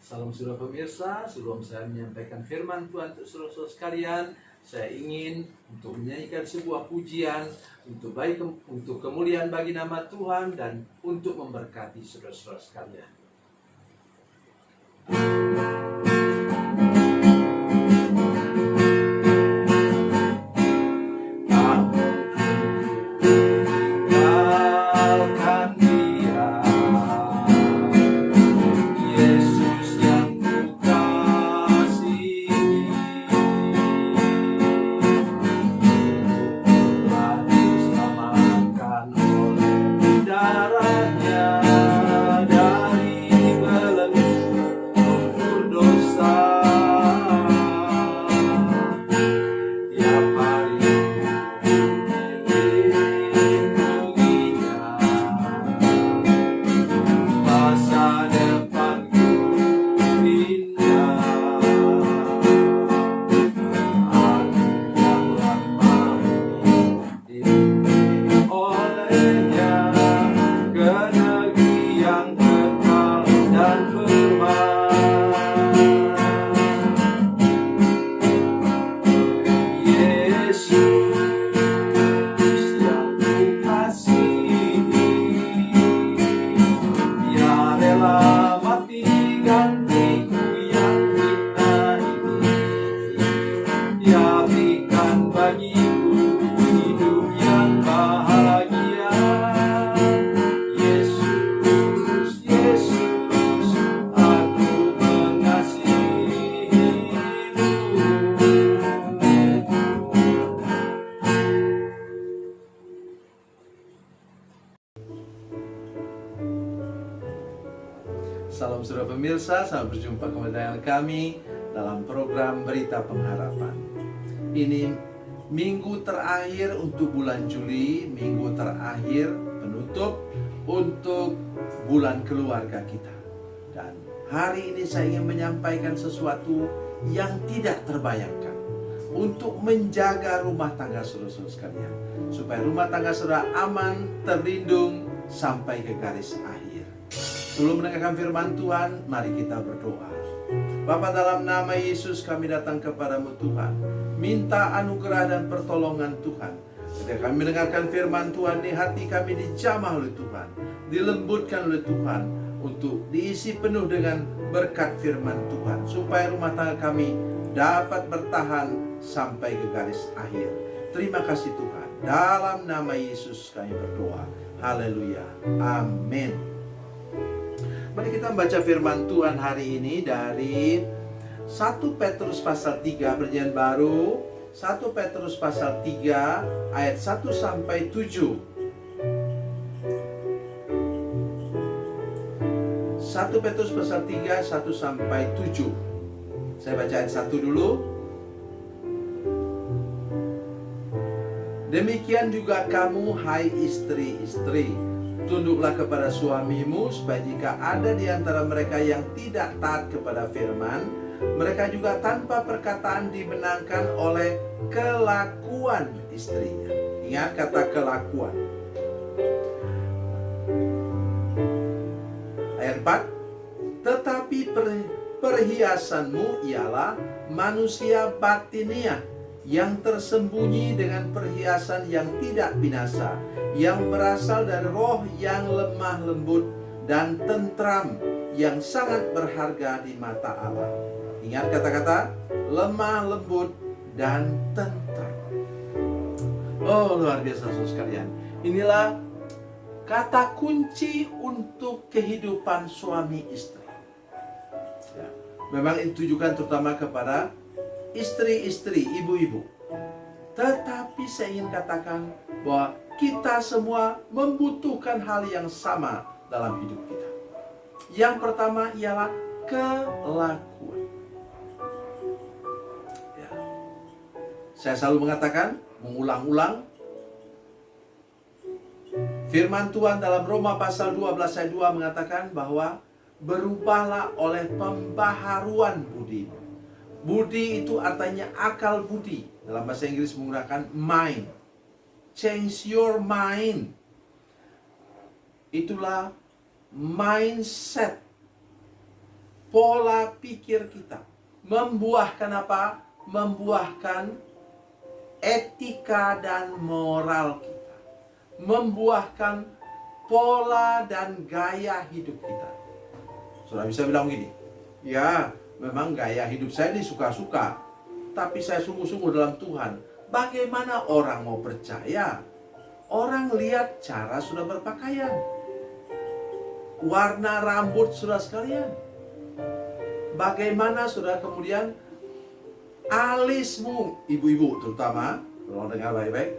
Salam saudara pemirsa, sebelum saya menyampaikan firman Tuhan untuk saudara-saudara sekalian, saya ingin untuk menyanyikan sebuah pujian untuk kemuliaan bagi nama Tuhan dan untuk memberkati saudara-saudara sekalian. Salam saudara pemirsa, selamat berjumpa kembali dengan kami dalam program Berita Pengharapan. Ini minggu terakhir untuk bulan Juli, minggu terakhir penutup untuk bulan keluarga kita. Dan hari ini saya ingin menyampaikan sesuatu yang tidak terbayangkan untuk menjaga rumah tangga saudara-saudara sekalian, supaya rumah tangga saudara aman, terlindung sampai ke garis akhir. Sebelum mendengarkan firman Tuhan, mari kita berdoa. Bapa, dalam nama Yesus kami datang kepadamu Tuhan, minta anugerah dan pertolongan Tuhan. Ketika kami mendengarkan firman Tuhan, di hati kami dijamah oleh Tuhan, dilembutkan oleh Tuhan, untuk diisi penuh dengan berkat firman Tuhan, supaya rumah tangga kami dapat bertahan sampai ke garis akhir. Terima kasih Tuhan, dalam nama Yesus kami berdoa. Haleluya, amin. Mari kita membaca firman Tuhan hari ini dari 1 Petrus pasal 3 Perjanjian Baru, 1 Petrus pasal 3 ayat 1 sampai 7. 1 Petrus pasal 3 1 sampai 7. Saya baca ayat 1 dulu. Demikian juga kamu, hai istri-istri, tunduklah kepada suamimu, supaya jika ada di antara mereka yang tidak taat kepada firman, mereka juga tanpa perkataan dimenangkan oleh kelakuan istrinya. Ingat kata kelakuan. Ayat 4. Tetapi perhiasanmu ialah manusia batiniah, yang tersembunyi dengan perhiasan yang tidak binasa, yang berasal dari roh yang lemah lembut dan tentram, yang sangat berharga di mata Allah. Ingat kata-kata lemah lembut dan tentram. Oh, luar biasa saudara sekalian. Inilah kata kunci untuk kehidupan suami istri. Ya, memang ditujukan terutama kepada istri-istri, ibu-ibu. Tetapi saya ingin katakan bahwa kita semua membutuhkan hal yang sama dalam hidup kita. Yang pertama ialah kelakuan. Ya. Saya selalu mengatakan, mengulang-ulang, firman Tuhan dalam Roma pasal 12 ayat 2 mengatakan bahwa berubahlah oleh pembaharuan budi. Budi itu artinya akal budi. Dalam bahasa Inggris menggunakan mind. Change your mind. Itulah mindset pola pikir kita. Membuahkan apa? Membuahkan etika dan moral kita. Membuahkan pola dan gaya hidup kita. Sudah bisa bilang gini, ya memang gaya hidup saya ini suka-suka, tapi saya sungguh-sungguh dalam Tuhan. Bagaimana orang mau percaya? Orang lihat cara sudah berpakaian, warna rambut sudah sekalian. Bagaimana sudah kemudian alismu, ibu-ibu terutama, kalau dengar baik-baik,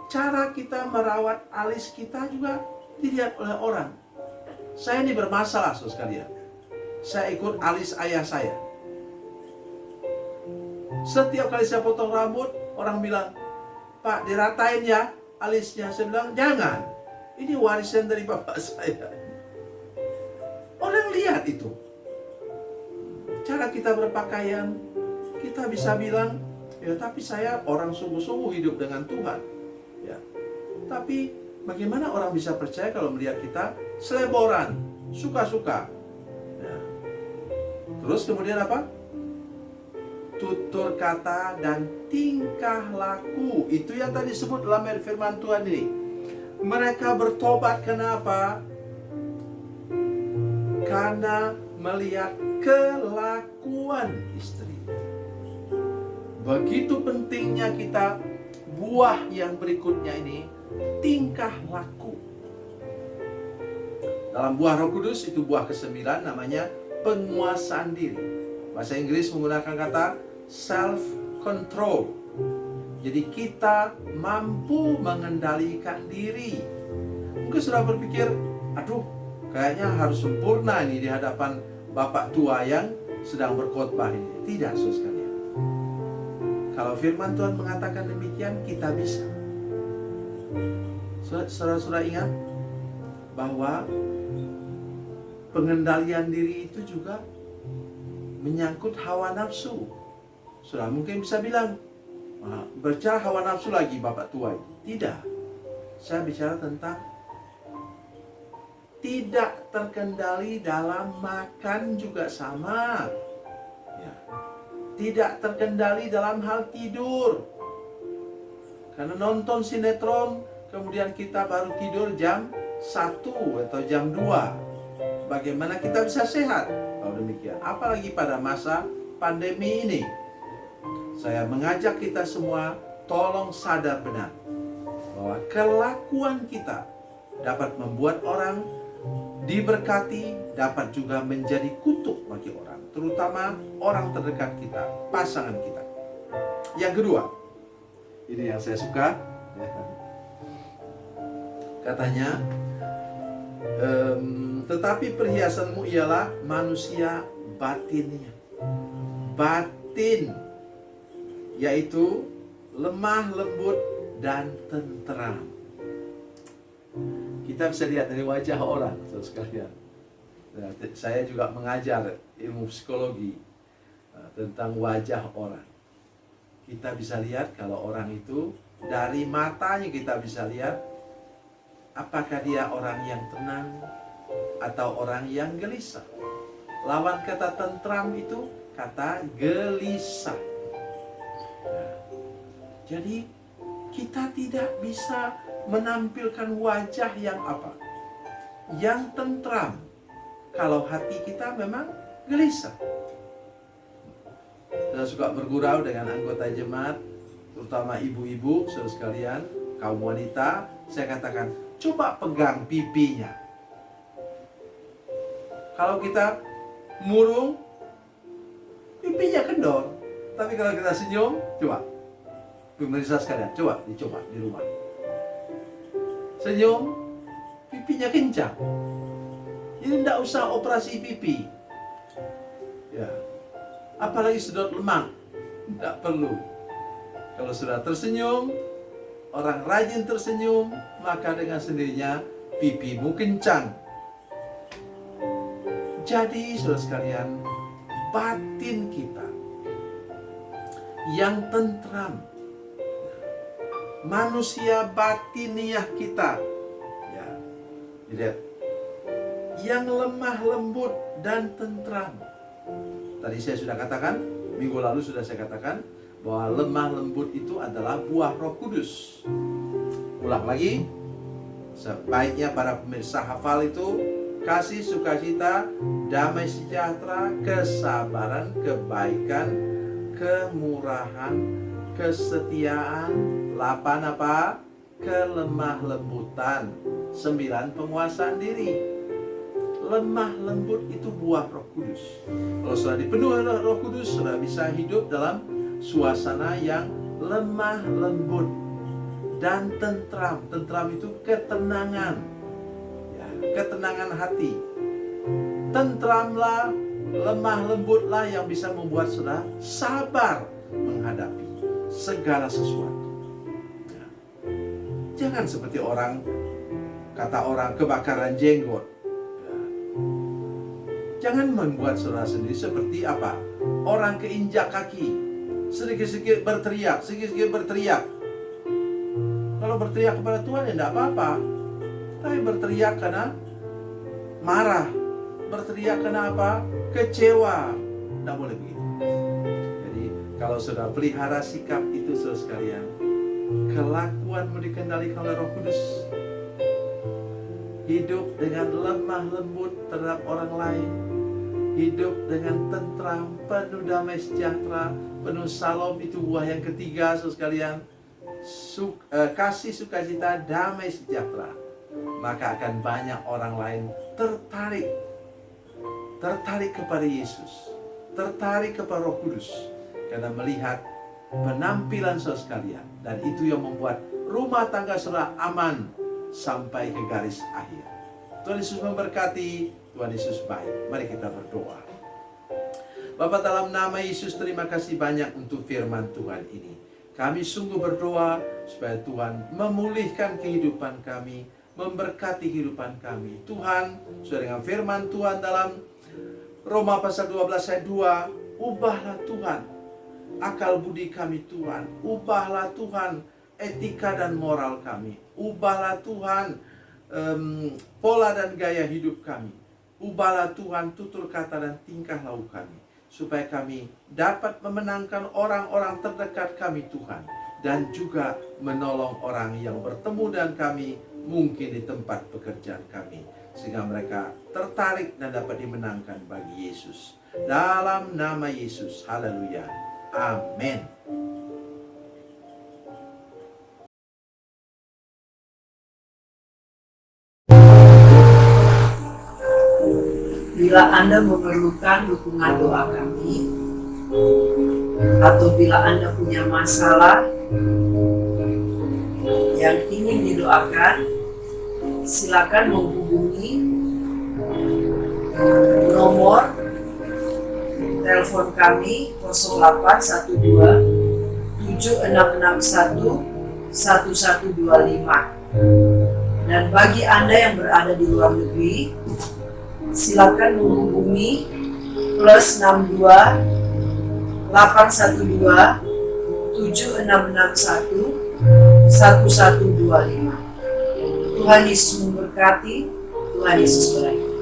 cara kita merawat alis kita juga dilihat oleh orang. Saya ini bermasalah, saudara sekalian. Saya ikut alis ayah saya. Setiap kali saya potong rambut, orang bilang, "Pak, diratain ya alisnya." Saya bilang, "Jangan. Ini warisan dari bapak saya." Orang lihat itu. Cara kita berpakaian, kita bisa bilang, "Ya, tapi saya orang sungguh-sungguh hidup dengan Tuhan." Ya. Tapi bagaimana orang bisa percaya kalau melihat kita seleboran, suka-suka? Ya. Terus kemudian apa? Tutur kata dan tingkah laku. Itu yang tadi disebut dalam firman Tuhan ini. Mereka bertobat kenapa? Karena melihat kelakuan istri. Begitu pentingnya kita buah yang berikutnya ini, tingkah laku. Dalam buah Roh Kudus itu buah ke-9 namanya penguasaan diri. Bahasa Inggris menggunakan kata self control. Jadi kita mampu mengendalikan diri. Mungkin sudah berpikir, aduh, kayaknya harus sempurna ini di hadapan Bapak tua yang sedang berkhotbah ini. Tidak, saudara sekalian. Kalau firman Tuhan mengatakan demikian, kita bisa. Saudara-saudara ingat bahwa pengendalian diri itu juga menyangkut hawa nafsu. Saudara mungkin bisa bilang, berbicara hawa nafsu lagi Bapak tua itu. Tidak. Saya bicara tentang tidak terkendali dalam makan juga sama. Ya. Tidak terkendali dalam hal tidur. Karena nonton sinetron, kemudian kita baru tidur jam 1 atau jam 2. Bagaimana kita bisa sehat kalau demikian? Apalagi pada masa pandemi ini. Saya mengajak kita semua, tolong sadar benar bahwa kelakuan kita dapat membuat orang diberkati, dapat juga menjadi kutuk bagi orang, terutama orang terdekat kita, pasangan kita. Yang kedua, ini yang saya suka, katanya, tetapi perhiasanmu ialah manusia batinnya. Batin, yaitu lemah lembut dan tenteram. Kita bisa lihat dari wajah orang, saudara sekalian. Saya juga mengajar ilmu psikologi tentang wajah orang. Kita bisa lihat kalau orang itu dari matanya kita bisa lihat apakah dia orang yang tenang atau orang yang gelisah. Lawan kata tentram itu kata gelisah. Jadi kita tidak bisa menampilkan wajah yang apa? Yang tentram. Kalau hati kita memang gelisah. Saya suka bergurau dengan anggota jemaat, terutama ibu-ibu, saudara sekalian, kaum wanita. Saya katakan, coba pegang pipinya. Kalau kita murung, pipinya kendor. Tapi kalau kita senyum, coba. Pemirsa sekalian, coba dicoba di rumah. Senyum, pipinya kencang. Jadi tidak usah operasi pipi. Ya. Apalagi sedot lemak, tidak perlu. Kalau sudah tersenyum, orang rajin tersenyum, maka dengan sendirinya pipimu kencang. Jadi saudara sekalian, batin kita yang tentram, manusia batiniah kita, ya, lihat, yang lemah lembut dan tentram. Tadi saya sudah katakan, minggu lalu sudah saya katakan, bahwa lemah lembut itu adalah buah Roh Kudus. Ulang lagi, sebaiknya para pemirsa hafal itu: kasih, sukacita, damai sejahtera, kesabaran, kebaikan, kemurahan, kesetiaan, 8 apa? Kelemah lembutan, 9 penguasaan diri. Lemah lembut itu buah Roh Kudus. Kalau sudah dipenuhi oleh Roh Kudus, sudah bisa hidup dalam suasana yang lemah lembut dan tentram. Tentram itu ketenangan, ya, ketenangan hati. Tentramlah, lemah lembutlah yang bisa membuat saudara sabar menghadapi segala sesuatu. Ya. Jangan seperti kata orang kebakaran jenggot. Jangan membuat saudara sendiri seperti apa? Orang keinjak kaki, sedikit-sedikit berteriak, sedikit-sedikit berteriak. Kalau berteriak kepada Tuhan ya tidak apa-apa. Tapi berteriak karena marah, berteriak karena apa? Kecewa. Tidak boleh begitu. Jadi kalau sudah pelihara sikap itu, saudara sekalian, kelakuanmu dikendalikan oleh Roh Kudus. Hidup dengan lemah lembut terhadap orang lain, hidup dengan tentram, penuh damai sejahtera, penuh salom. Itu buah yang ketiga, saudara sekalian. Kasih, sukacita, damai sejahtera. Maka akan banyak orang lain tertarik kepada Yesus, tertarik kepada Roh Kudus, karena melihat penampilan saudara sekalian. Dan itu yang membuat rumah tangga saudara aman sampai ke garis akhir. Tuhan Yesus memberkati, Tuhan Yesus baik. Mari kita berdoa. Bapa, dalam nama Yesus, terima kasih banyak untuk firman Tuhan ini. Kami sungguh berdoa supaya Tuhan memulihkan kehidupan kami, memberkati kehidupan kami. Tuhan, sesuai dengan firman Tuhan dalam Roma pasal 12 ayat 2, ubahlah Tuhan akal budi kami Tuhan, ubahlah Tuhan etika dan moral kami, ubahlah Tuhan pola dan gaya hidup kami, ubahlah Tuhan tutur kata dan tingkah laku kami, supaya kami dapat memenangkan orang-orang terdekat kami Tuhan, dan juga menolong orang yang bertemu dengan kami mungkin di tempat pekerjaan kami, sehingga mereka tertarik dan dapat dimenangkan bagi Yesus. Dalam nama Yesus, haleluya, amin. Bila Anda memerlukan dukungan doa kami, atau bila Anda punya masalah yang ingin didoakan, silakan menghubungi nomor telepon kami 0812 7661 1125. Dan bagi Anda yang berada di luar negeri, silakan menghubungi plus 62 812 7661 1125. Tuhan Yesus memberkati, Tuhan Yesus berkati.